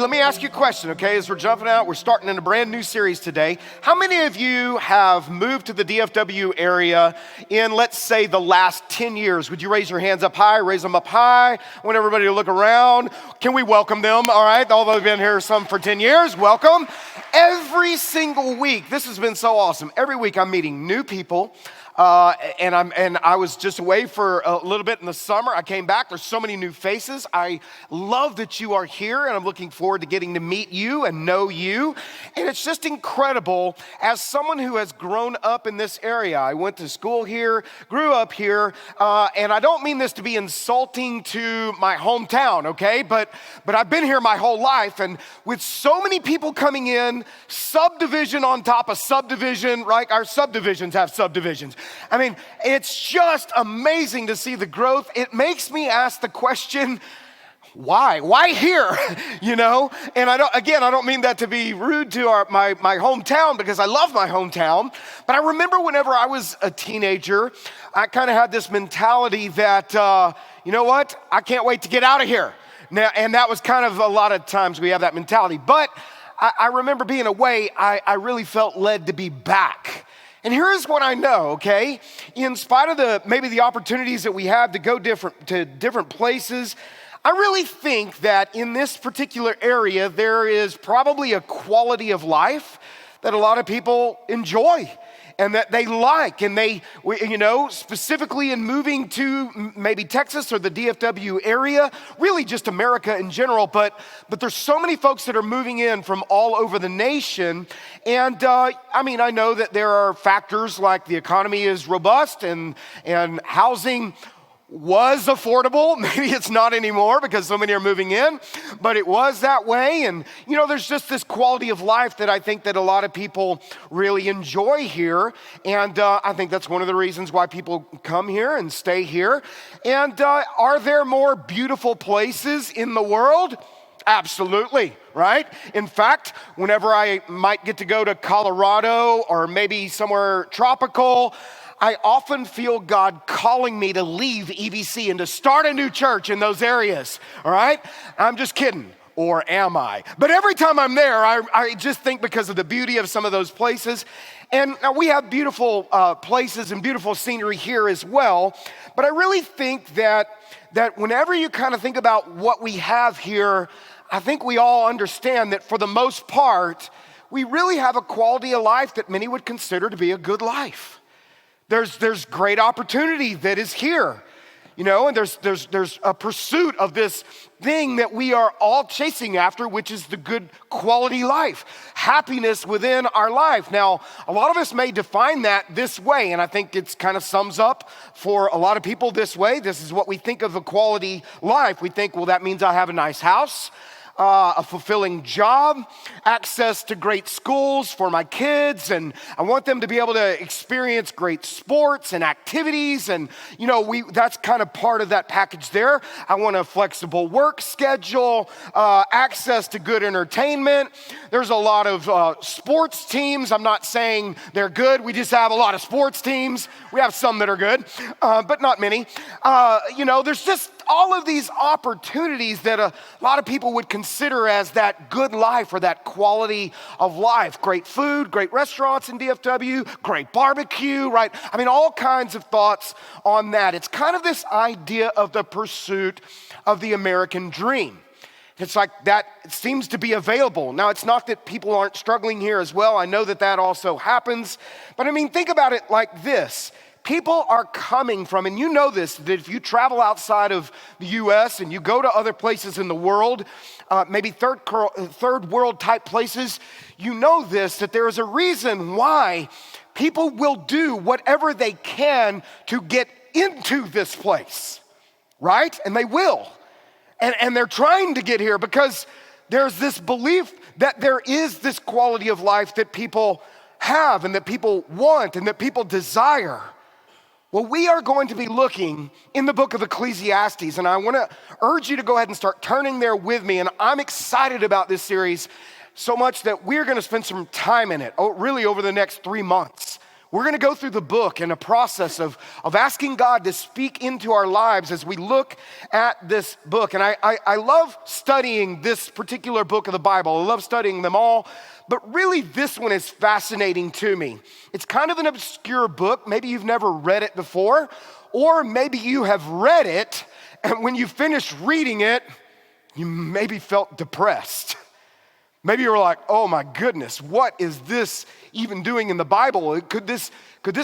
let me ask you a question, okay? As we're jumping out, we're starting in a brand new series today. How many of you have moved to the DFW area in, let's say, the last 10 years? Would you raise your hands up high? Raise them up high. I want everybody to look around. Can we welcome them? All right, although they've been here some for 10 years, welcome. Every single week, this has been so awesome. Every week I'm meeting new people. And I was just away for a little bit in the summer. I came back. There's so many new faces. I love that you are here, and I'm looking forward to getting to meet you and know you. And it's just incredible as someone who has grown up in this area. I went to school here, grew up here, and I don't mean this to be insulting to my hometown, okay? But I've been here my whole life, and with so many people coming in, subdivision on top of subdivision, right? Our subdivisions have subdivisions. I mean, it's just amazing to see the growth. It makes me ask the question, why? Why here? You know? And I don't mean that to be rude to my hometown, because I love my hometown. But I remember whenever I was a teenager, I kind of had this mentality that, you know what? I can't wait to get out of here. Now, and that was kind of a lot of times we have that mentality. But I remember being away, I really felt led to be back. And here's what I know, okay? In spite of maybe the opportunities that we have to go to different places, I really think that in this particular area, there is probably a quality of life that a lot of people enjoy and that they like. And they, you know, specifically in moving to maybe Texas or the DFW area, really just America in general, but there's so many folks that are moving in from all over the nation. And I know that there are factors like the economy is robust and housing was affordable. Maybe it's not anymore because so many are moving in, but it was that way. And, you know, there's just this quality of life that I think that a lot of people really enjoy here. And I think that's one of the reasons why people come here and stay here. And are there more beautiful places in the world? Absolutely, right? In fact, whenever I might get to go to Colorado or maybe somewhere tropical, I often feel God calling me to leave EBC and to start a new church in those areas, all right? I'm just kidding, or am I? But every time I'm there, I just think because of the beauty of some of those places. And we have beautiful places and beautiful scenery here as well. But I really think that whenever you kind of think about what we have here, I think we all understand that for the most part, we really have a quality of life that many would consider to be a good life. There's great opportunity that is here, you know, and there's a pursuit of this thing that we are all chasing after, which is the good quality life, happiness within our life. Now, a lot of us may define that this way, and I think it's kind of sums up for a lot of people this way. This is what we think of a quality life. We think, well, that means I have a nice house, a fulfilling job, access to great schools for my kids, and I want them to be able to experience great sports and activities, and you know, that's kind of part of that package there. I want a flexible work schedule, access to good entertainment. There's a lot of sports teams. I'm not saying they're good. We just have a lot of sports teams. We have some that are good, but not many. You know, there's just all of these opportunities that a lot of people would consider as that good life or that quality of life. Great food, great restaurants in DFW, great barbecue, right? I mean, all kinds of thoughts on that. It's kind of this idea of the pursuit of the American dream. It's like that seems to be available. Now, it's not that people aren't struggling here as well. I know that also happens. But I mean, think about it like this. People are coming from, and you know this, that if you travel outside of the U.S. and you go to other places in the world, maybe third world type places, you know this, that there is a reason why people will do whatever they can to get into this place, right? And they will. And they're trying to get here because there's this belief that there is this quality of life that people have and that people want and that people desire. Well, we are going to be looking in the book of Ecclesiastes, and I want to urge you to go ahead and start turning there with me, and I'm excited about this series so much that we're going to spend some time in it, really over the next 3 months. We're gonna go through the book in a process of asking God to speak into our lives as we look at this book. And I love studying this particular book of the Bible. I love studying them all, but really this one is fascinating to me. It's kind of an obscure book. Maybe you've never read it before, or maybe you have read it, and when you finished reading it, you maybe felt depressed. Maybe you were like, oh my goodness, what is this even doing in the Bible? Could this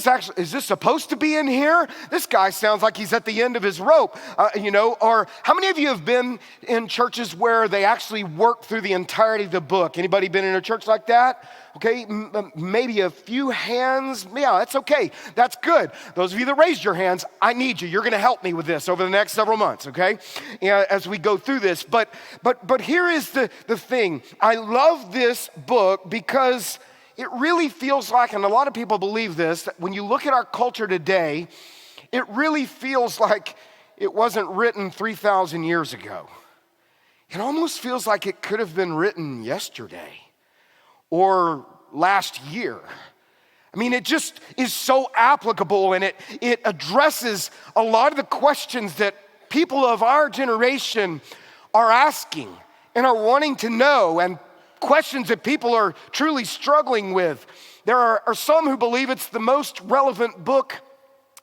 actually, is this supposed to be in here? This guy sounds like he's at the end of his rope, or how many of you have been in churches where they actually work through the entirety of the book? Anybody been in a church like that? Okay, maybe a few hands. Yeah, that's okay. That's good. Those of you that raised your hands, I need you. You're gonna help me with this over the next several months, okay? As we go through this. But here is the thing. I love this book because it really feels like, and a lot of people believe this, that when you look at our culture today, it really feels like it wasn't written 3,000 years ago. It almost feels like it could have been written yesterday or last year. I mean, it just is so applicable, and it addresses a lot of the questions that people of our generation are asking and are wanting to know, and questions that people are truly struggling with. There are some who believe it's the most relevant book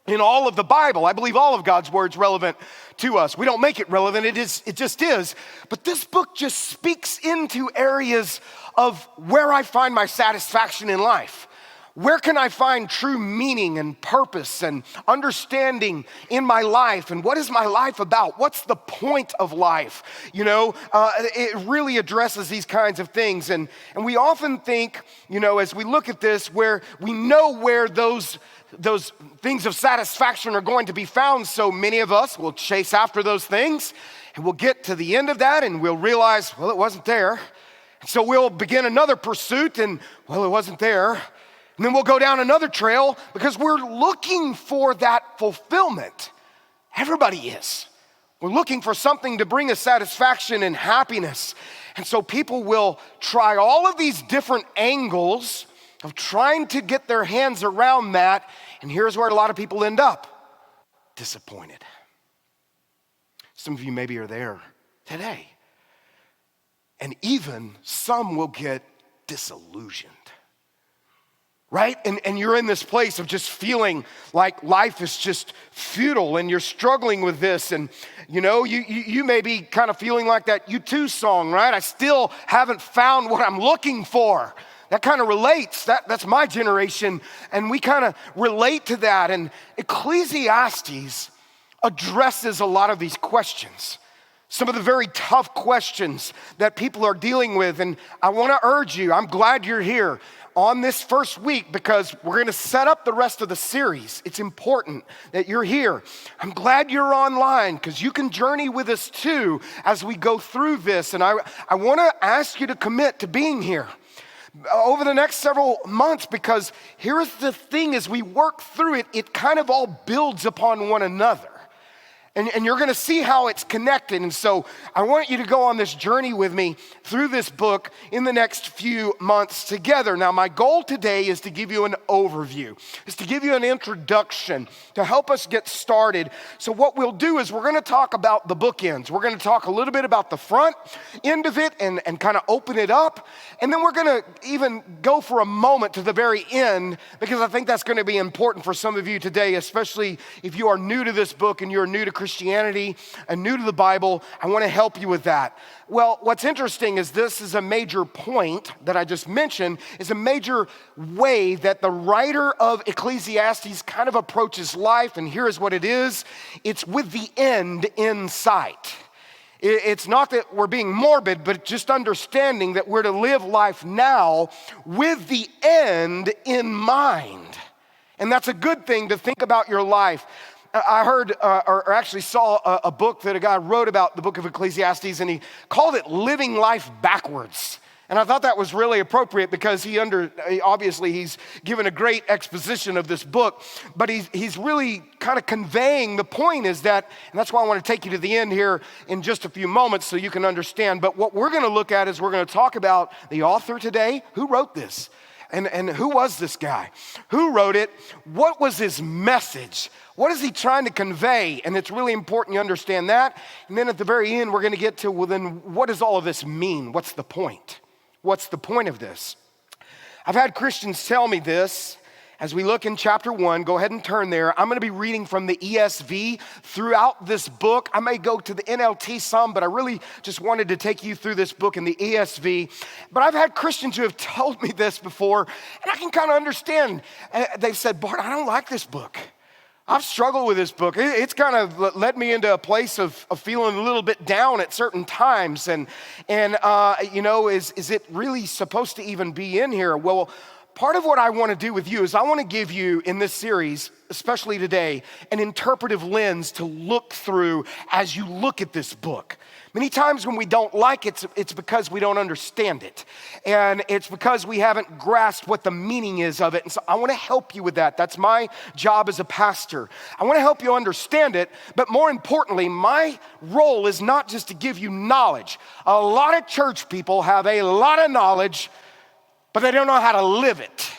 in all of the Bible. I believe all of God's word's relevant to us. We don't make it relevant, it just is. But this book just speaks into areas of where I find my satisfaction in life. Where can I find true meaning and purpose and understanding in my life? And what is my life about? What's the point of life? It really addresses these kinds of things. And we often think, as we look at this, where we know where those things of satisfaction are going to be found. So many of us will chase after those things, and we'll get to the end of that and we'll realize, well, it wasn't there. And so we'll begin another pursuit and, well, it wasn't there. And then we'll go down another trail because we're looking for that fulfillment. Everybody is. We're looking for something to bring us satisfaction and happiness. And so people will try all of these different angles of trying to get their hands around that. And here's where a lot of people end up: disappointed. Some of you maybe are there today. And even some will get disillusioned. Right? And you're in this place of just feeling like life is just futile and you're struggling with this. And you may be kind of feeling like that U2 song, right? I still haven't found what I'm looking for. That kind of relates. That's my generation. And we kind of relate to that. And Ecclesiastes addresses a lot of these questions. Some of the very tough questions that people are dealing with. And I want to urge you, I'm glad you're here on this first week because we're going to set up the rest of the series. It's important that you're here. I'm glad you're online because you can journey with us too as we go through this. And I want to ask you to commit to being here over the next several months, because here's the thing: as we work through it, it kind of all builds upon one another. And you're gonna see how it's connected. And so I want you to go on this journey with me through this book in the next few months together. Now, my goal today is to give you an overview, is to give you an introduction to help us get started. So what we'll do is we're gonna talk about the bookends. We're gonna talk a little bit about the front end of it and kind of open it up. And then we're gonna even go for a moment to the very end, because I think that's gonna be important for some of you today, especially if you are new to this book and you're new to Christianity and new to the Bible. I want to help you with that. Well, what's interesting is this is a major point that I just mentioned, is a major way that the writer of Ecclesiastes kind of approaches life. And here's what it is: it's with the end in sight. It's not that we're being morbid, but just understanding that we're to live life now with the end in mind. And that's a good thing to think about your life. I heard, or actually saw a book that a guy wrote about the book of Ecclesiastes, and he called it Living Life Backwards. And I thought that was really appropriate because obviously he's given a great exposition of this book, but he's really kind of conveying the point is that, and that's why I want to take you to the end here in just a few moments so you can understand. But what we're going to look at is we're going to talk about the author today, who wrote this, And who was this guy? Who wrote it? What was his message? What is he trying to convey? And it's really important you understand that. And then at the very end, we're going to get to, well, then what does all of this mean? What's the point? What's the point of this? I've had Christians tell me this. As we look in chapter 1, go ahead and turn there. I'm going to be reading from the ESV throughout this book. I may go to the NLT some, but I really just wanted to take you through this book in the ESV. But I've had Christians who have told me this before, and I can kind of understand. They've said, Bart, I don't like this book. I've struggled with this book. It's kind of led me into a place of feeling a little bit down at certain times. And is it really supposed to even be in here? Well, part of what I want to do with you is I want to give you in this series, especially today, an interpretive lens to look through as you look at this book. Many times when we don't like it, it's because we don't understand it. And it's because we haven't grasped what the meaning is of it. And so I want to help you with that. That's my job as a pastor. I want to help you understand it, but more importantly, my role is not just to give you knowledge. A lot of church people have a lot of knowledge, but they don't know how to live it.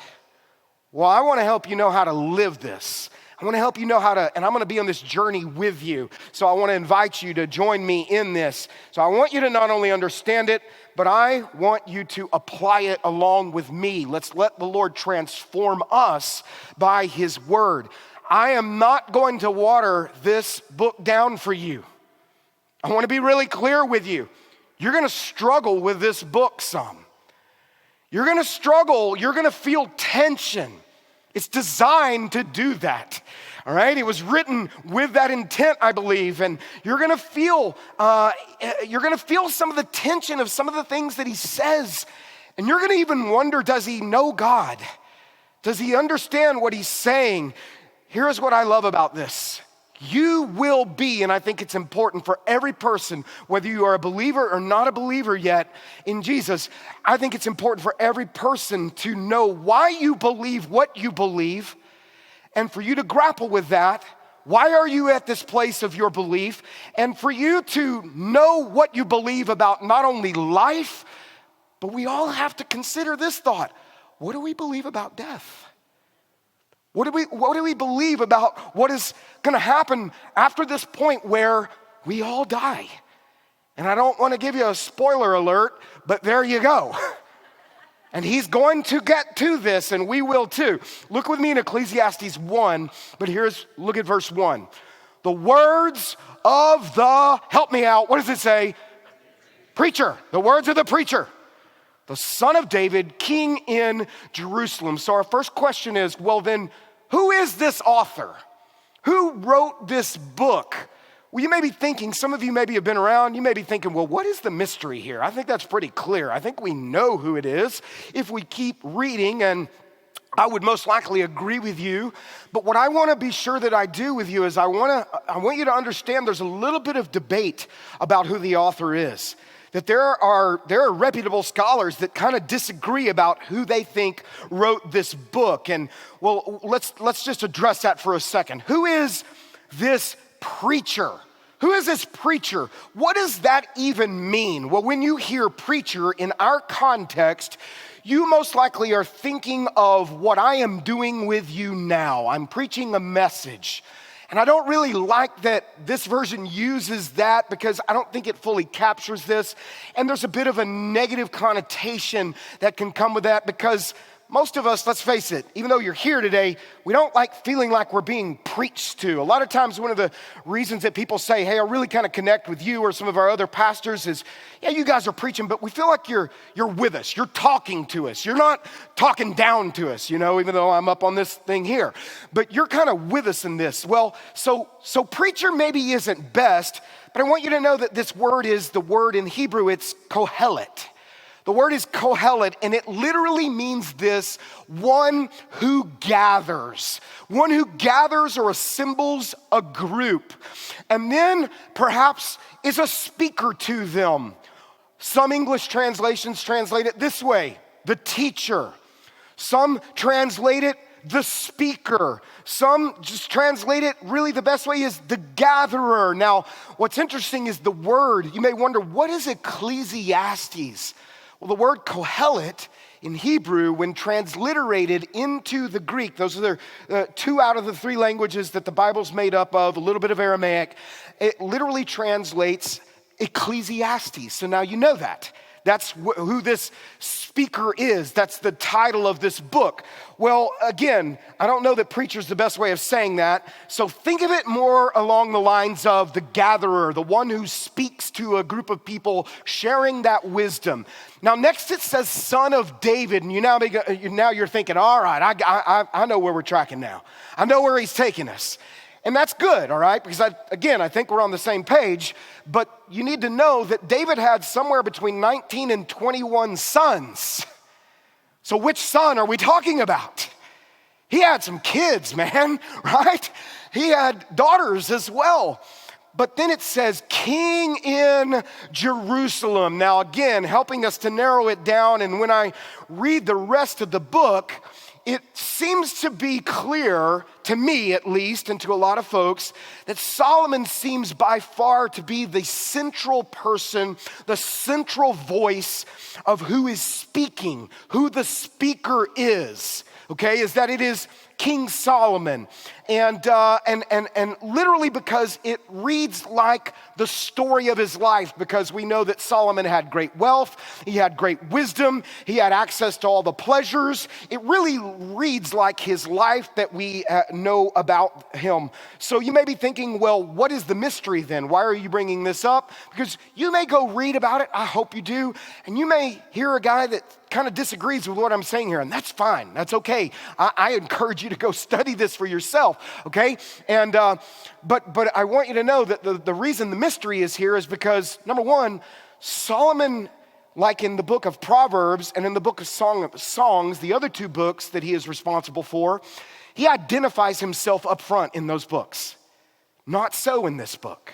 Well, I want to help you know how to live this. I want to help you know how to, and I'm going to be on this journey with you. So I want to invite you to join me in this. So I want you to not only understand it, but I want you to apply it along with me. Let's let the Lord transform us by his word. I am not going to water this book down for you. I want to be really clear with you. You're going to struggle with this book some. You're going to struggle. You're going to feel tension. It's designed to do that, all right? It was written with that intent, I believe, and you're going to feel some of the tension of some of the things that he says, and you're going to even wonder, does he know God? Does he understand what he's saying? Here's what I love about this. You will be, and I think it's important for every person, whether you are a believer or not a believer yet in Jesus, I think it's important for every person to know why you believe what you believe, and for you to grapple with that. Why are you at this place of your belief? And for you to know what you believe about not only life, but we all have to consider this thought. What do we believe about death? What do we believe about what is going to happen after this point where we all die? And I don't want to give you a spoiler alert, but there you go. And he's going to get to this, and we will too. Look with me in Ecclesiastes 1, but look at verse 1. The words of the, help me out, what does it say? Preacher, the words of the preacher. The son of David, king in Jerusalem. So our first question is, well then, who is this author? Who wrote this book? Well, you may be thinking, some of you maybe have been around, you may be thinking, well, what is the mystery here? I think that's pretty clear. I think we know who it is if we keep reading, and I would most likely agree with you. But what I want to be sure that I do with you is I want you to understand there's a little bit of debate about who the author is. That there are reputable scholars that kind of disagree about who they think wrote this book. And well, let's just address that for a second. Who is this preacher? Who is this preacher? What does that even mean? Well, when you hear preacher in our context, you most likely are thinking of what I am doing with you now. I'm preaching a message. And I don't really like that this version uses that because I don't think it fully captures this. And there's a bit of a negative connotation that can come with that because most of us, let's face it, even though you're here today, we don't like feeling like we're being preached to. A lot of times one of the reasons that people say, hey, I really kind of connect with you or some of our other pastors is, yeah, you guys are preaching, but we feel like you're with us. You're talking to us. You're not talking down to us, even though I'm up on this thing here. But you're kind of with us in this. Well, so preacher maybe isn't best, but I want you to know that this word is the word in Hebrew, it's kohelet. The word is kohelet, and it literally means this, one who gathers. One who gathers or assembles a group, and then perhaps is a speaker to them. Some English translations translate it this way, the teacher. Some translate it the speaker. Some just translate it, really the best way is the gatherer. Now, what's interesting is the word. You may wonder, what is Ecclesiastes? Well, the word kohelet in Hebrew, when transliterated into the Greek, those are the 2 out of the 3 languages that the Bible's made up of, a little bit of Aramaic, it literally translates Ecclesiastes. So now you know that. That's who this speaker is. That's the title of this book. Well, again, I don't know that preacher's the best way of saying that. So think of it more along the lines of the gatherer, the one who speaks to a group of people, sharing that wisdom. Now, next it says son of David. And now you're thinking, all right, I know where we're tracking now. I know where he's taking us. And that's good, all right? Because I think we're on the same page. But you need to know that David had somewhere between 19 and 21 sons. So which son are we talking about? He had some kids, man, right? He had daughters as well. But then it says king in Jerusalem. Now again, helping us to narrow it down. And when I read the rest of the book, it seems to be clear, to me at least, and to a lot of folks, that Solomon seems by far to be the central person, the central voice of who is speaking, who the speaker is, okay? Is that it is King Solomon. And literally because it reads like the story of his life, because we know that Solomon had great wealth, he had great wisdom, he had access to all the pleasures. It really reads like his life that we know about him. So you may be thinking, well, what is the mystery then? Why are you bringing this up? Because you may go read about it, I hope you do, and you may hear a guy that kind of disagrees with what I'm saying here, and that's fine, that's okay. I encourage you to go study this for yourself, okay? And but I want you to know that the reason the mystery is here is because, number one, Solomon, like in the book of Proverbs and in the book of Songs, the other 2 books that he is responsible for, he identifies himself up front in those books. Not so in this book.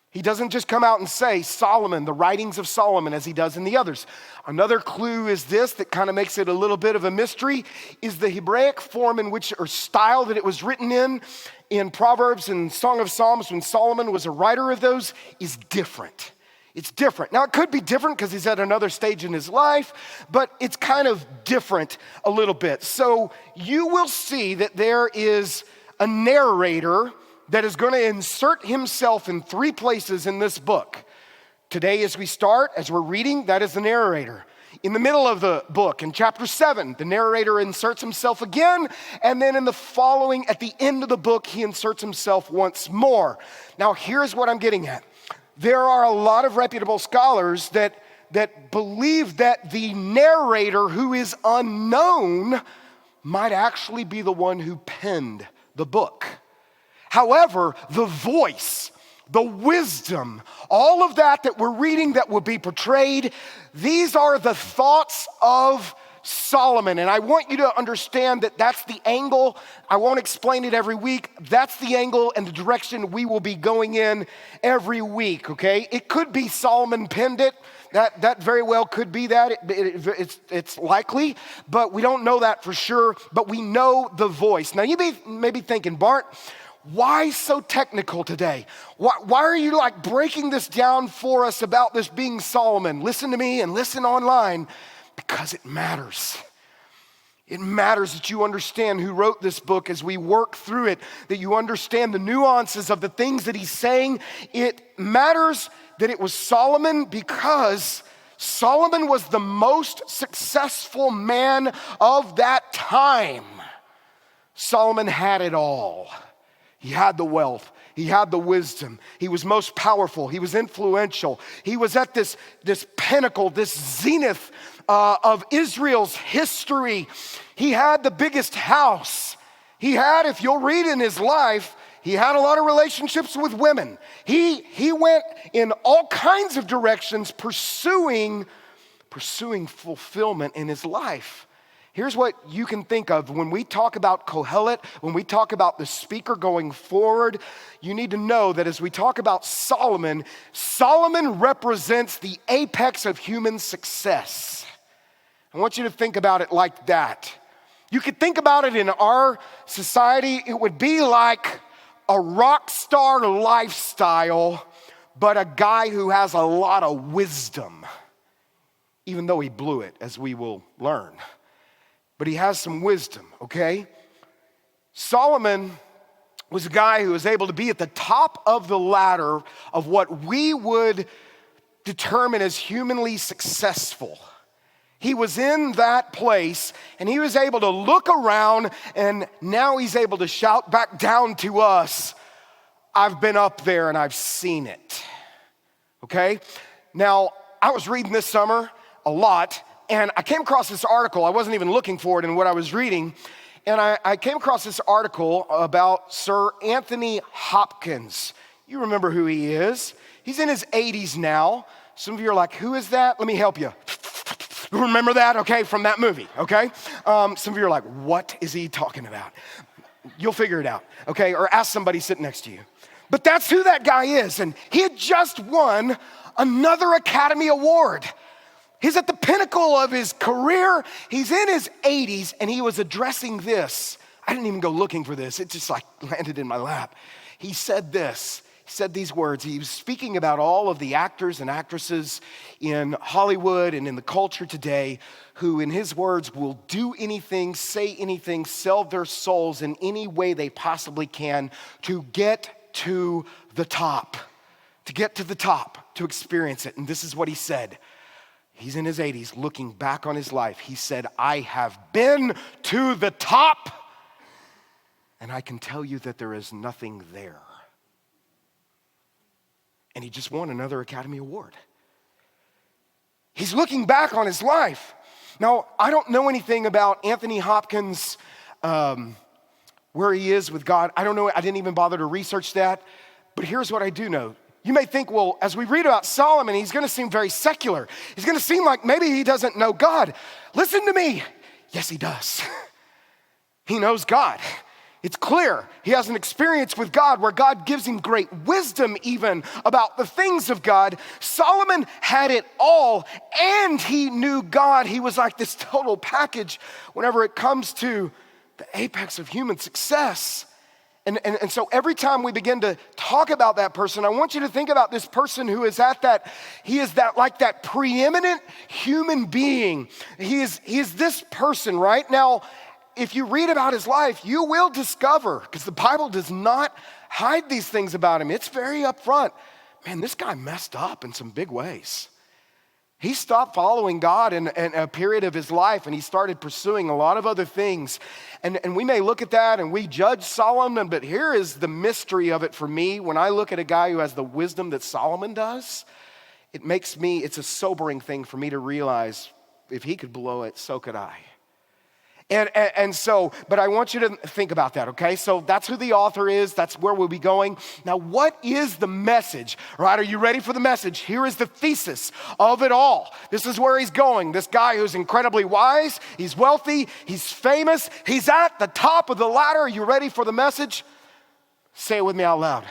He doesn't just come out and say Solomon, the writings of Solomon, as he does in the others. Another clue is this that kind of makes it a little bit of a mystery, is the Hebraic form in which, or style that it was written in Proverbs and Song of Psalms when Solomon was a writer of those, is different. It's different. Now, it could be different because he's at another stage in his life, but it's kind of different a little bit. So you will see that there is a narrator that is going to insert himself in 3 places in this book. Today, as we start, as we're reading, that is the narrator. In the middle of the book, in chapter 7, the narrator inserts himself again, and then in the following, at the end of the book, he inserts himself once more. Now, here's what I'm getting at. There are a lot of reputable scholars that believe that the narrator, who is unknown, might actually be the one who penned the book. However, the voice, the wisdom, all of that we're reading that will be portrayed, these are the thoughts of Solomon. And I want you to understand that that's the angle. I won't explain it every week. That's the angle and the direction we will be going in every week, okay? It could be Solomon penned it. That very well could be that. It's likely, but we don't know that for sure. But we know the voice. Now, you may be thinking, Bart, why so technical today? Why are you like breaking this down for us about this being Solomon? Listen to me and listen online, because it matters. It matters that you understand who wrote this book as we work through it, that you understand the nuances of the things that he's saying. It matters that it was Solomon because Solomon was the most successful man of that time. Solomon had it all. He had the wealth. He had the wisdom. He was most powerful. He was influential. He was at this pinnacle, this zenith of Israel's history. He had the biggest house. He had, if you'll read in his life, he had a lot of relationships with women. He went in all kinds of directions pursuing fulfillment in his life. Here's what you can think of when we talk about Kohelet, when we talk about the speaker going forward. You need to know that as we talk about Solomon, Solomon represents the apex of human success. I want you to think about it like that. You could think about it in our society, it would be like a rock star lifestyle, but a guy who has a lot of wisdom. even though he blew it, as we will learn. But he has some wisdom, okay? Solomon was a guy who was able to be at the top of the ladder of what we would determine as humanly successful. He was in that place, and he was able to look around, and now he's able to shout back down to us, I've been up there and I've seen it, okay? Now, I was reading this summer a lot, and I came across this article. I wasn't even looking for it in what I was reading, and I came across this article about Sir Anthony Hopkins. You remember who he is. He's in his 80s now. Some of you are like, who is that? Let me help you. Remember that, okay, from that movie, okay? Some of you are like, what is he talking about? You'll figure it out, okay? Or ask somebody sitting next to you. But that's who that guy is, and he had just won another Academy Award. He's at the pinnacle of his career. He's in his 80s, and he was addressing this. I didn't even go looking for this. It just like landed in my lap. He said this. He said these words. He was speaking about all of the actors and actresses in Hollywood and in the culture today who, in his words, will do anything, say anything, sell their souls in any way they possibly can to get to the top, to experience it. And this is what he said. He's in his 80s, looking back on his life. He said, I have been to the top, and I can tell you that there is nothing there. And he just won another Academy Award. He's looking back on his life. Now, I don't know anything about Anthony Hopkins, where he is with God. I don't know. I didn't even bother to research that. But here's what I do know. You may think, well, as we read about Solomon, he's going to seem very secular. He's going to seem like maybe he doesn't know God. Listen to me. Yes, he does. He knows God. It's clear he has an experience with God where God gives him great wisdom even about the things of God. Solomon had it all, and he knew God. He was like this total package whenever it comes to the apex of human success. And so every time we begin to talk about that person, I want you to think about this person who is at that, he is that like that preeminent human being. He is this person, right? Now, if you read about his life, you will discover, because the Bible does not hide these things about him. It's very upfront. Man, this guy messed up in some big ways. He stopped following God in a period of his life, and he started pursuing a lot of other things. And we may look at that and we judge Solomon, but here is the mystery of it for me. When I look at a guy who has the wisdom that Solomon does, it's a sobering thing for me to realize if he could blow it, so could I. And so, but I want you to think about that, okay? So that's who the author is. That's where we'll be going. Now, what is the message, right? Are you ready for the message? Here is the thesis of it all. This is where he's going. This guy who's incredibly wise, he's wealthy, he's famous, he's at the top of the ladder. Are you ready for the message? Say it with me out loud.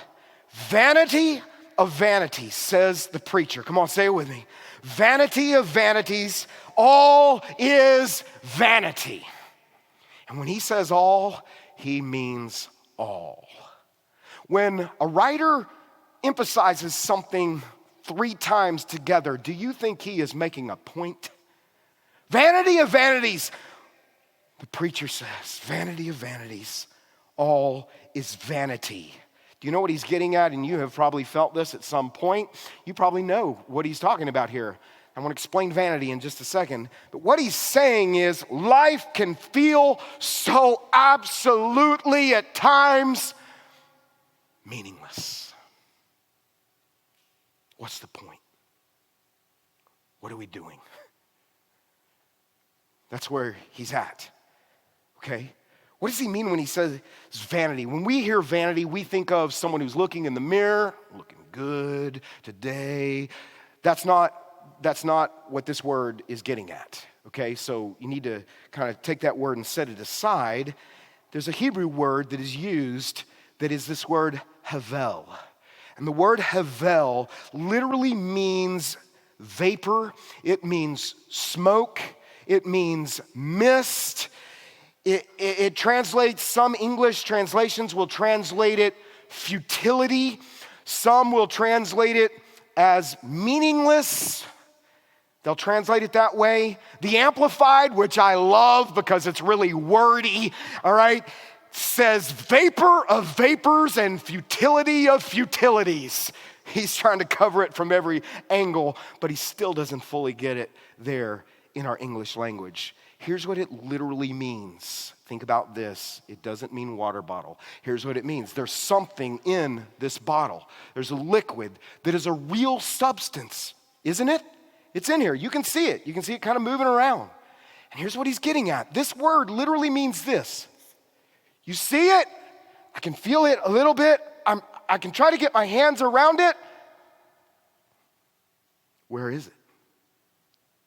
Vanity of vanities, says the preacher. Come on, say it with me. Vanity of vanities, all is vanity. And when he says all, he means all. When a writer emphasizes something 3 times together, do you think he is making a point? Vanity of vanities. The preacher says, vanity of vanities, all is vanity. Do you know what he's getting at? And you have probably felt this at some point. You probably know what he's talking about here. I want to explain vanity in just a second. But what he's saying is life can feel so absolutely at times meaningless. What's the point? What are we doing? That's where he's at, okay? What does he mean when he says it's vanity? When we hear vanity, we think of someone who's looking in the mirror, looking good today. That's not what this word is getting at, okay? So you need to kind of take that word and set it aside. There's a Hebrew word that is used that is this word havel. And the word havel literally means vapor. It means smoke. It means mist. It translates, some English translations will translate it futility. Some will translate it as meaningless. They'll translate it that way. The Amplified, which I love because it's really wordy, all right, says vapor of vapors and futility of futilities. He's trying to cover it from every angle, but he still doesn't fully get it there in our English language. Here's what it literally means. Think about this. It doesn't mean water bottle. Here's what it means. There's something in this bottle. There's a liquid that is a real substance, isn't it? It's in here. You can see it. You can see it kind of moving around. And here's what he's getting at. This word literally means this. You see it? I can feel it a little bit. I can try to get my hands around it. Where is it?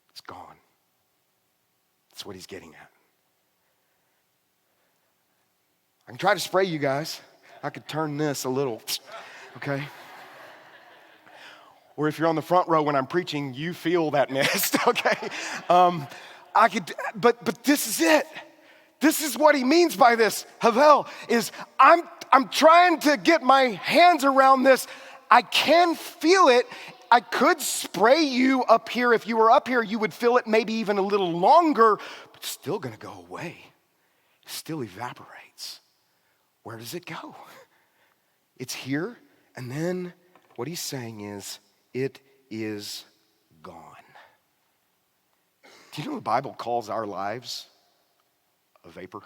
It's gone. That's what he's getting at. I can try to spray you guys. I could turn this a little, okay? Or if you're on the front row when I'm preaching, you feel that mist, okay? But this is it. This is what he means by this. Havel is I'm trying to get my hands around this. I can feel it. I could spray you up here. If you were up here, you would feel it maybe even a little longer, but it's still gonna go away. It still evaporates. Where does it go? It's here, and then what he's saying is, it is gone. Do you know the Bible calls our lives a vapor,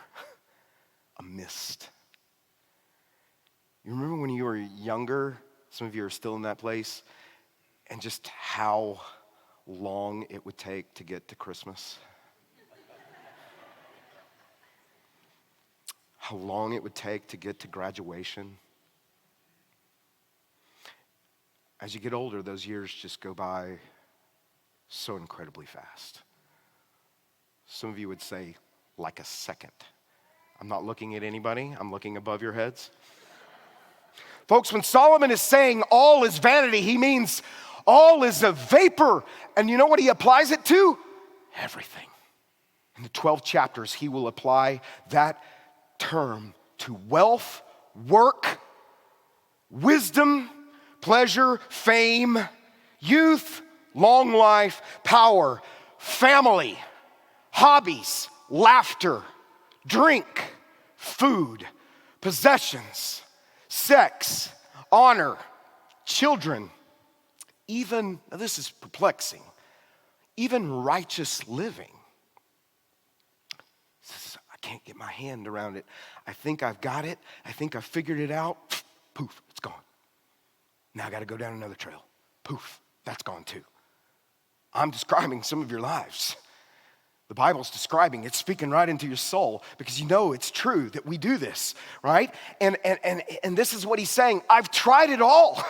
a mist? You remember when you were younger, some of you are still in that place, and just how long it would take to get to Christmas? How long it would take to get to graduation? As you get older, those years just go by so incredibly fast. Some of you would say, like a second. I'm not looking at anybody. I'm looking above your heads. Folks, when Solomon is saying all is vanity, he means all is a vapor. And you know what he applies it to? Everything. In the 12 chapters, he will apply that term to wealth, work, wisdom, pleasure, fame, youth, long life, power, family, hobbies, laughter, drink, food, possessions, sex, honor, children, even, now this is perplexing, even righteous living. I can't get my hand around it. I think I've got it. I think I've figured it out. Poof, it's gone. Now I got to go down another trail. Poof, that's gone too. I'm describing some of your lives. The Bible's describing, it's speaking right into your soul because you know it's true that we do this, right? And this is what he's saying. I've tried it all.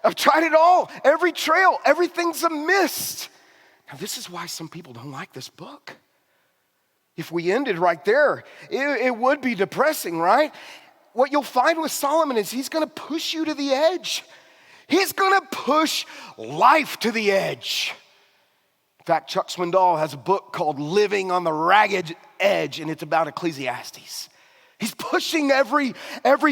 I've tried it all. Every trail, everything's a mist. Now this is why some people don't like this book. If we ended right there, it would be depressing, right? What you'll find with Solomon is he's gonna push you to the edge. He's gonna push life to the edge. In fact, Chuck Swindoll has a book called Living on the Ragged Edge, and it's about Ecclesiastes. He's pushing every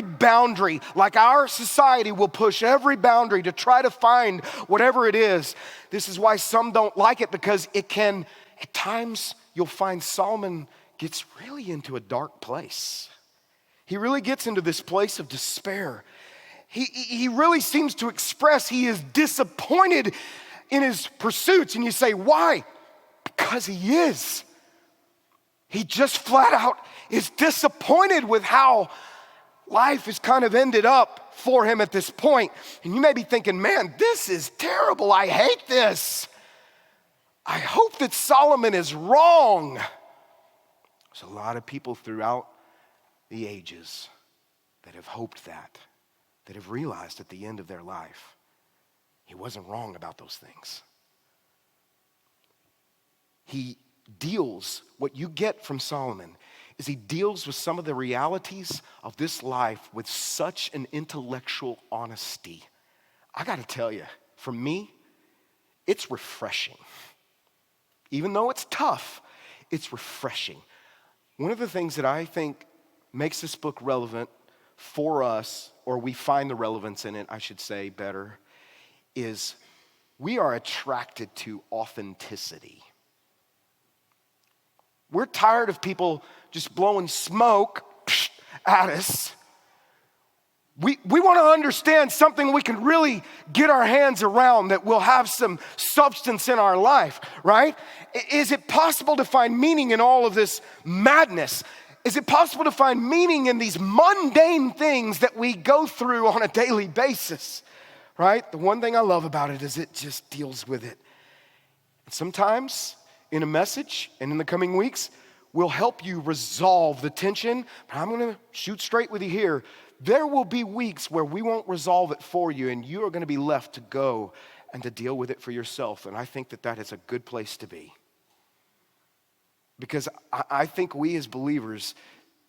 boundary, like our society will push every boundary to try to find whatever it is. This is why some don't like it, because it can, at times, you'll find Solomon gets really into a dark place. He really gets into this place of despair. He really seems to express he is disappointed in his pursuits. And you say, why? Because he is. He just flat out is disappointed with how life has kind of ended up for him at this point. And you may be thinking, man, this is terrible. I hate this. I hope that Solomon is wrong. There's a lot of people throughout the ages that have hoped that have realized at the end of their life, he wasn't wrong about those things. He deals, what you get from Solomon is he deals with some of the realities of this life with such an intellectual honesty. I gotta tell you, for me, it's refreshing. Even though it's tough, it's refreshing. One of the things that I think makes this book relevant for us, or we find the relevance in it, I should say better, is we are attracted to authenticity. We're tired of people just blowing smoke at us. We want to understand something we can really get our hands around, that will have some substance in our life, right? Is it possible to find meaning in all of this madness? Is it possible to find meaning in these mundane things that we go through on a daily basis, right? The one thing I love about it is it just deals with it. And sometimes in a message and in the coming weeks, we'll help you resolve the tension, but I'm going to shoot straight with you here. There will be weeks where we won't resolve it for you, and you are going to be left to go and to deal with it for yourself. And I think that that is a good place to be. Because I think we as believers,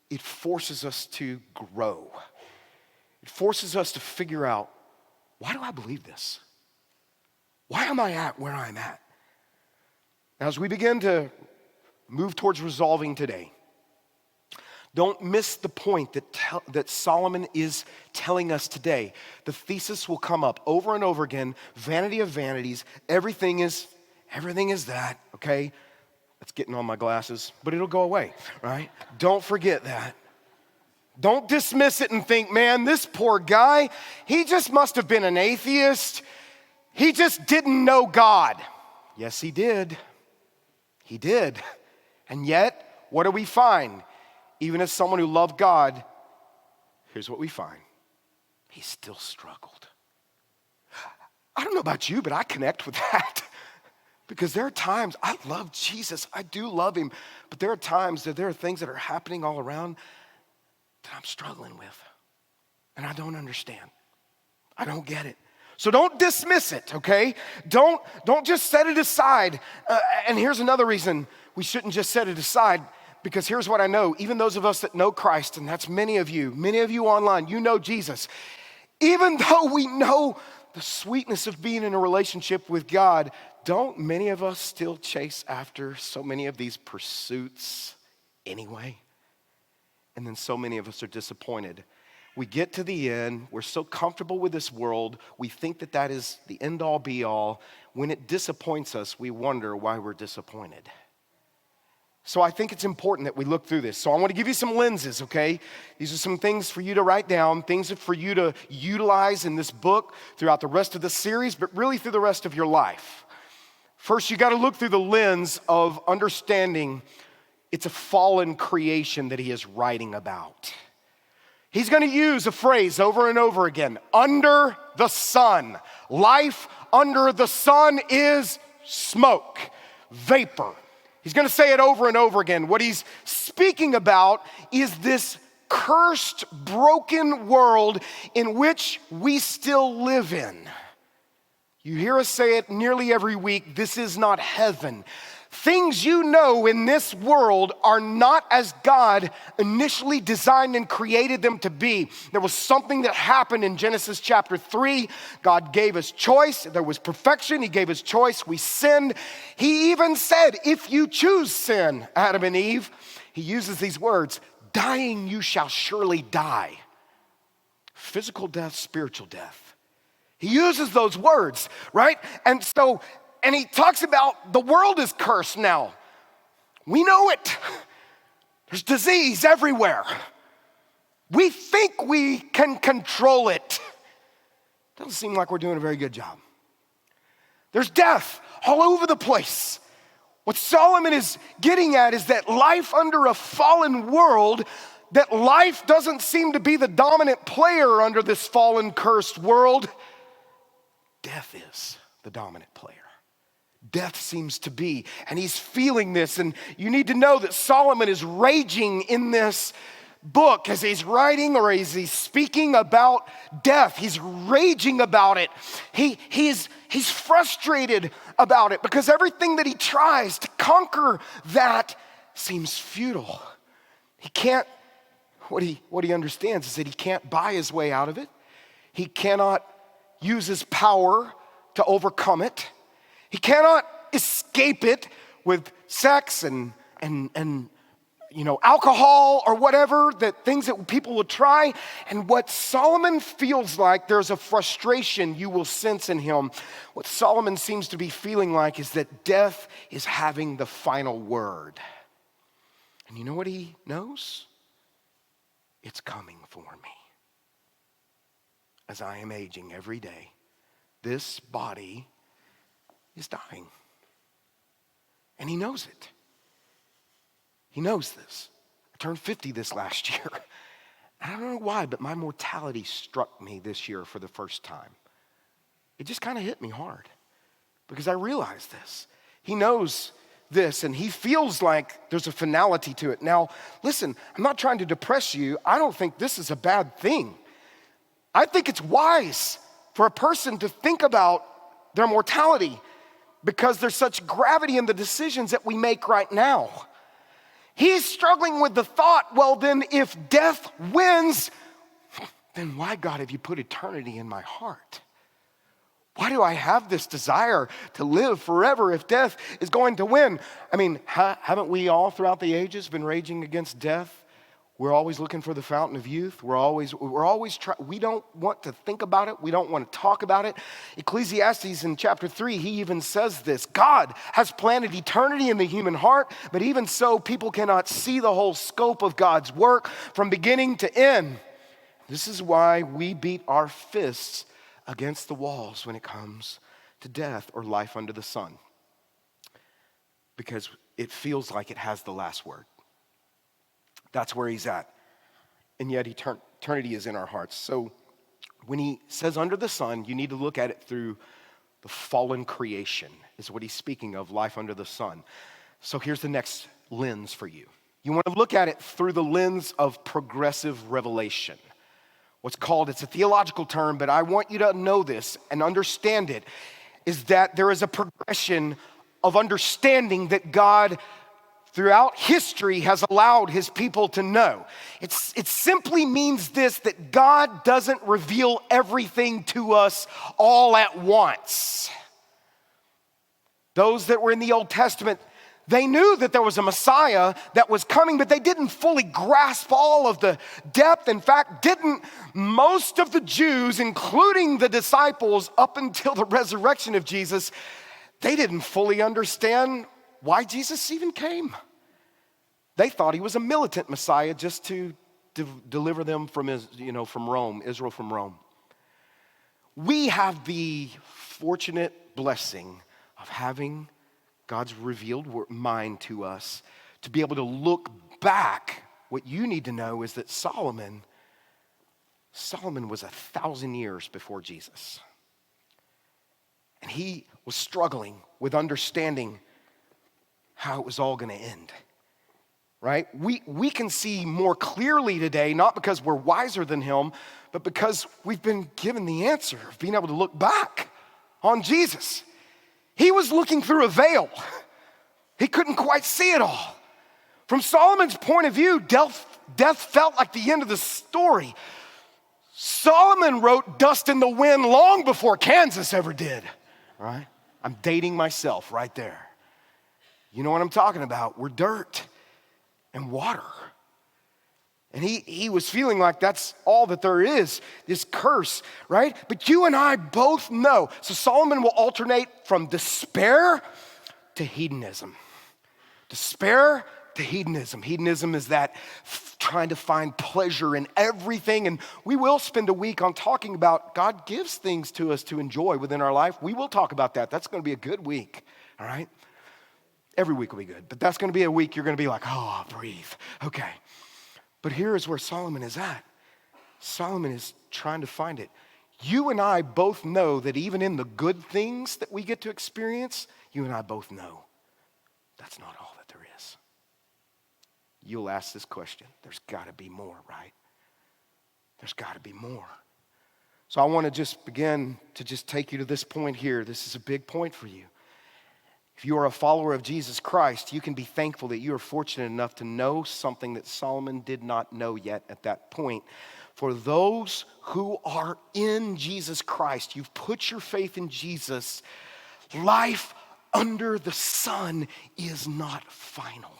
it forces us to grow. It forces us to figure out, why do I believe this? Why am I at where I'm at? Now, as we begin to move towards resolving today, don't miss the point that Solomon is telling us today. The thesis will come up over and over again. Vanity of vanities. Everything is that, okay? That's getting on my glasses, but it'll go away, right? Don't forget that. Don't dismiss it and think, man, this poor guy, he just must have been an atheist. He just didn't know God. Yes, he did. He did. And yet, what do we find? Even as someone who loved God, here's what we find. He still struggled. I don't know about you, but I connect with that. Because there are times, I love Jesus, I do love him, but there are times that there are things that are happening all around that I'm struggling with. And I don't understand. I don't get it. So don't dismiss it, okay? Don't just set it aside. And here's another reason we shouldn't just set it aside. Because here's what I know, even those of us that know Christ, and that's many of you online, you know Jesus. Even though we know the sweetness of being in a relationship with God, don't many of us still chase after so many of these pursuits anyway? And then so many of us are disappointed. We get to the end, we're so comfortable with this world, we think that that is the end all be all. When it disappoints us, we wonder why we're disappointed. So I think it's important that we look through this. So I want to give you some lenses, okay? These are some things for you to write down, things for you to utilize in this book throughout the rest of the series, but really through the rest of your life. First, you got to look through the lens of understanding it's a fallen creation that he is writing about. He's going to use a phrase over and over again, under the sun. Life under the sun is smoke, vapor. He's going to say it over and over again. What he's speaking about is this cursed, broken world in which we still live in. You hear us say it nearly every week, this is not heaven. Things you know in this world are not as God initially designed and created them to be. There was something that happened in Genesis chapter 3. God gave us choice. There was perfection. He gave us choice. We sinned. He even said, if you choose sin, Adam and Eve, he uses these words, dying you shall surely die. Physical death, spiritual death. He uses those words, right? And he talks about the world is cursed now. We know it. There's disease everywhere. We think we can control it. Doesn't seem like we're doing a very good job. There's death all over the place. What Solomon is getting at is that life under a fallen world, that life doesn't seem to be the dominant player under this fallen, cursed world. Death is the dominant player. Death seems to be, and he's feeling this, and you need to know that Solomon is raging in this book as he's writing or as he's speaking about death. He's raging about it. He's frustrated about it because everything that he tries to conquer that seems futile. He can't, what he understands is that he can't buy his way out of it. He cannot use his power to overcome it. He cannot escape it with sex and alcohol or whatever, that things that people will try. And what Solomon feels like, there's a frustration you will sense in him. What Solomon seems to be feeling like is that death is having the final word. And you know what he knows? It's coming for me. As I am aging every day, this body is dying. And he knows it. He knows this. I turned 50 this last year. I don't know why, but my mortality struck me this year for the first time. It just kind of hit me hard because I realized this. He knows this and he feels like there's a finality to it. Now, listen, I'm not trying to depress you. I don't think this is a bad thing. I think it's wise for a person to think about their mortality because there's such gravity in the decisions that we make right now. He's struggling with the thought, well, then if death wins, then why, God, have you put eternity in my heart? Why do I have this desire to live forever if death is going to win? I mean, haven't we all throughout the ages been raging against death? We're always looking for the fountain of youth. We don't want to think about it. We don't want to talk about it. Ecclesiastes in chapter 3, he even says this: God has planted eternity in the human heart, but even so, people cannot see the whole scope of God's work from beginning to end. This is why we beat our fists against the walls when it comes to death or life under the sun, because it feels like it has the last word. That's where he's at. And yet eternity is in our hearts. So when he says under the sun, you need to look at it through the fallen creation, is what he's speaking of, life under the sun. So here's the next lens for you. You want to look at it through the lens of progressive revelation. It's a theological term, but I want you to know this and understand it, is that there is a progression of understanding that God throughout history has allowed his people to know. It simply means this, that God doesn't reveal everything to us all at once. Those that were in the Old Testament, they knew that there was a Messiah that was coming, but they didn't fully grasp all of the depth. In fact, most of the Jews, including the disciples, up until the resurrection of Jesus, they didn't fully understand why Jesus even came. They thought he was a militant Messiah just to deliver them from Rome, Israel from Rome. We have the fortunate blessing of having God's revealed mind to us to be able to look back. What you need to know is that Solomon was 1,000 years before Jesus. And he was struggling with understanding how it was all going to end, right? We can see more clearly today, not because we're wiser than him, but because we've been given the answer of being able to look back on Jesus. He was looking through a veil. He couldn't quite see it all. From Solomon's point of view, death felt like the end of the story. Solomon wrote Dust in the Wind long before Kansas ever did, right? I'm dating myself right there. You know what I'm talking about. We're dirt and water. And he was feeling like that's all that there is, this curse, right? But you and I both know. So Solomon will alternate from despair to hedonism. Despair to hedonism. Hedonism is that trying to find pleasure in everything. And we will spend a week on talking about God gives things to us to enjoy within our life. We will talk about that. That's going to be a good week, all right? Every week will be good, but that's going to be a week you're going to be like, oh, breathe. Okay. But here is where Solomon is at. Solomon is trying to find it. You and I both know that even in the good things that we get to experience, you and I both know that's not all that there is. You'll ask this question. There's got to be more, right? There's got to be more. So I want to just begin to just take you to this point here. This is a big point for you. If you are a follower of Jesus Christ, you can be thankful that you are fortunate enough to know something that Solomon did not know yet at that point. For those who are in Jesus Christ, you've put your faith in Jesus, life under the sun is not final.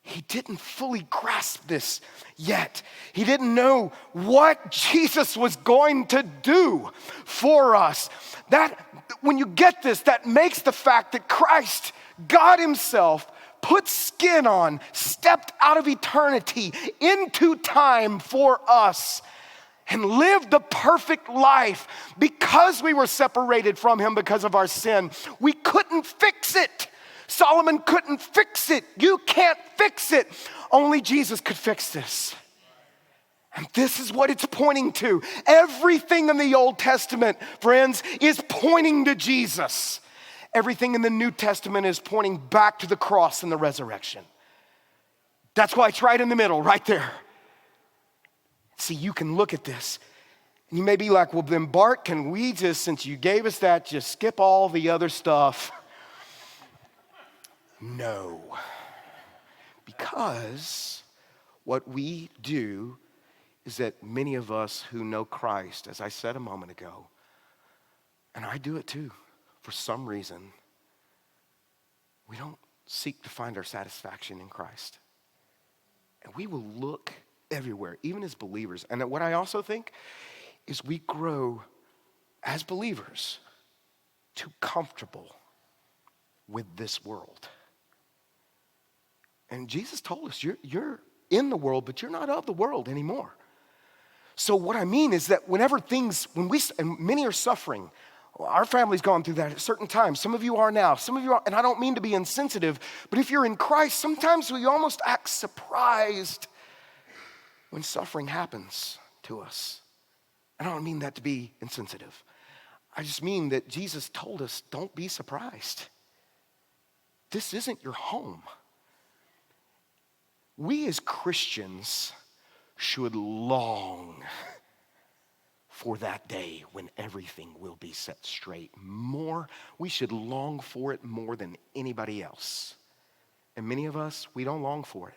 he didn't fully grasp this yet. He didn't know what Jesus was going to do for us. That, when you get this, that makes the fact that Christ, God himself, put skin on, stepped out of eternity into time for us, and lived the perfect life because we were separated from him because of our sin. We couldn't fix it. Solomon couldn't fix it. You can't fix it. Only Jesus could fix this. And this is what it's pointing to. Everything in the Old Testament, friends, is pointing to Jesus. Everything in the New Testament is pointing back to the cross and the resurrection. That's why it's right in the middle, right there. See, you can look at this, and you may be like, well, then Bart, can we just, since you gave us that, just skip all the other stuff? No. Because what we do is that many of us who know Christ, as I said a moment ago, and I do it too, for some reason, we don't seek to find our satisfaction in Christ. And we will look everywhere, even as believers. And what I also think is we grow as believers too comfortable with this world. And Jesus told us, you're in the world, but you're not of the world anymore. So what I mean is that and many are suffering. Our family's gone through that at certain times. Some of you are now. Some of you are, and I don't mean to be insensitive, but if you're in Christ, sometimes we almost act surprised when suffering happens to us. I don't mean that to be insensitive. I just mean that Jesus told us, don't be surprised. This isn't your home. We as Christians should long for that day when everything will be set straight. We should long for it more than anybody else. And many of us, we don't long for it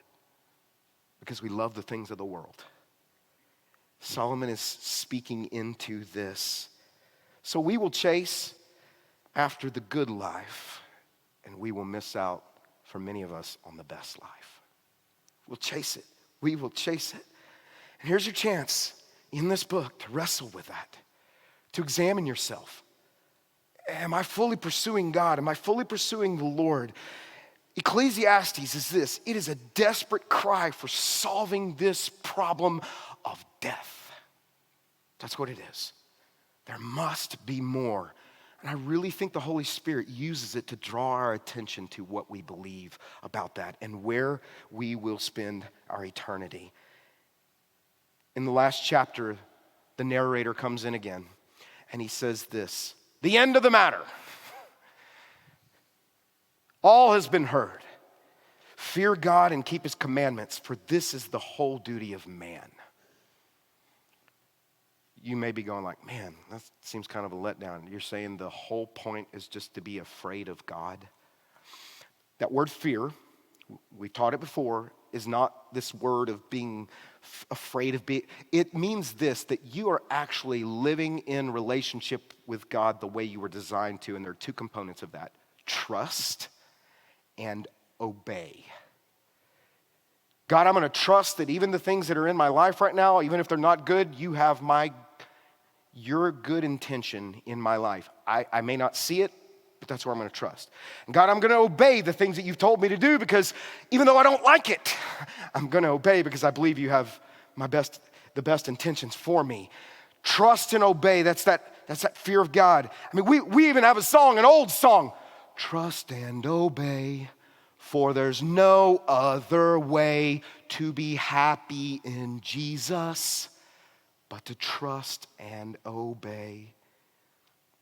because we love the things of the world. Solomon is speaking into this. So we will chase after the good life, and we will miss out, for many of us, on the best life. We'll chase it. We will chase it. And here's your chance in this book to wrestle with that, to examine yourself. Am I fully pursuing God? Am I fully pursuing the Lord? Ecclesiastes is this. It is a desperate cry for solving this problem of death. That's what it is. There must be more. And I really think the Holy Spirit uses it to draw our attention to what we believe about that and where we will spend our eternity. In the last chapter, the narrator comes in again and he says this, the end of the matter. All has been heard. Fear God and keep his commandments, for this is the whole duty of man. You may be going like, man, that seems kind of a letdown. You're saying the whole point is just to be afraid of God? That word fear, we taught it before, is not this word of being afraid of being. It means this, that you are actually living in relationship with God the way you were designed to, and there are two components of that: trust and obey. God, I'm going to trust that even the things that are in my life right now, even if they're not good, you have your good intention in my life. I may not see it, but that's where I'm going to trust. And God, I'm going to obey the things that you've told me to do, because even though I don't like it, I'm going to obey because I believe you have the best intentions for me. Trust and obey, that's that fear of God. I mean, we even have a song, an old song. Trust and obey, for there's no other way to be happy in Jesus but to trust and obey.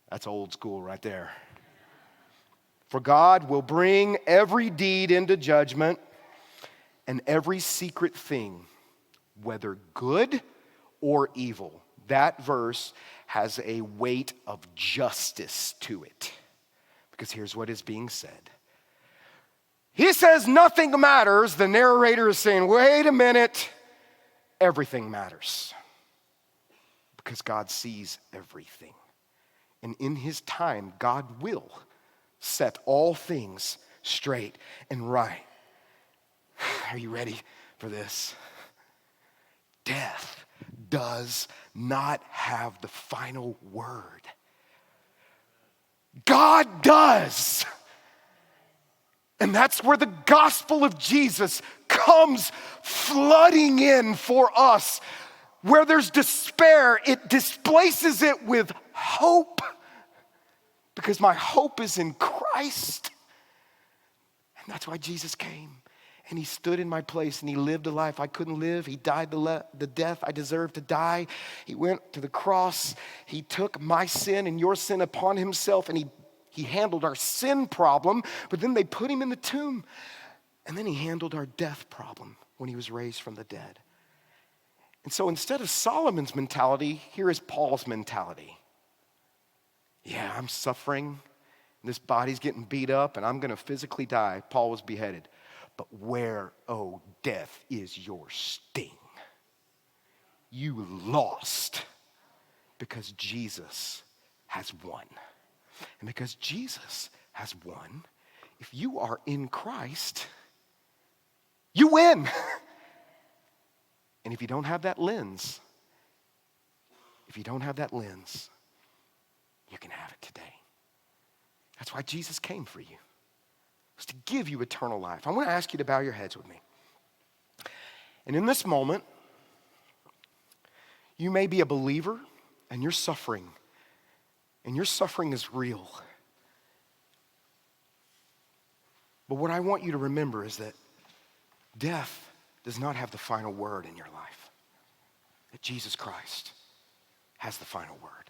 That's old school right there. For God will bring every deed into judgment and every secret thing, whether good or evil. That verse has a weight of justice to it, because here's what is being said. He says nothing matters. The narrator is saying, wait a minute, everything matters. Because God sees everything. And in his time, God will set all things straight and right. Are you ready for this? Death does not have the final word. God does. And that's where the gospel of Jesus comes flooding in for us. Where there's despair, it displaces it with hope. Because my hope is in Christ. And that's why Jesus came. And he stood in my place and he lived a life I couldn't live. He died the death I deserved to die. He went to the cross. He took my sin and your sin upon himself, and he handled our sin problem, but then they put him in the tomb. And then he handled our death problem when he was raised from the dead. And so instead of Solomon's mentality, here is Paul's mentality. Yeah, I'm suffering. This body's getting beat up and I'm going to physically die. Paul was beheaded. But where, oh, death, is your sting? You lost because Jesus has won. And because Jesus has won, if you are in Christ, you win. And if you don't have that lens, you can have it today. That's why Jesus came for you. It was to give you eternal life. I want to ask you to bow your heads with me. And in this moment, you may be a believer and you're suffering. And your suffering is real. But what I want you to remember is that death does not have the final word in your life. That Jesus Christ has the final word.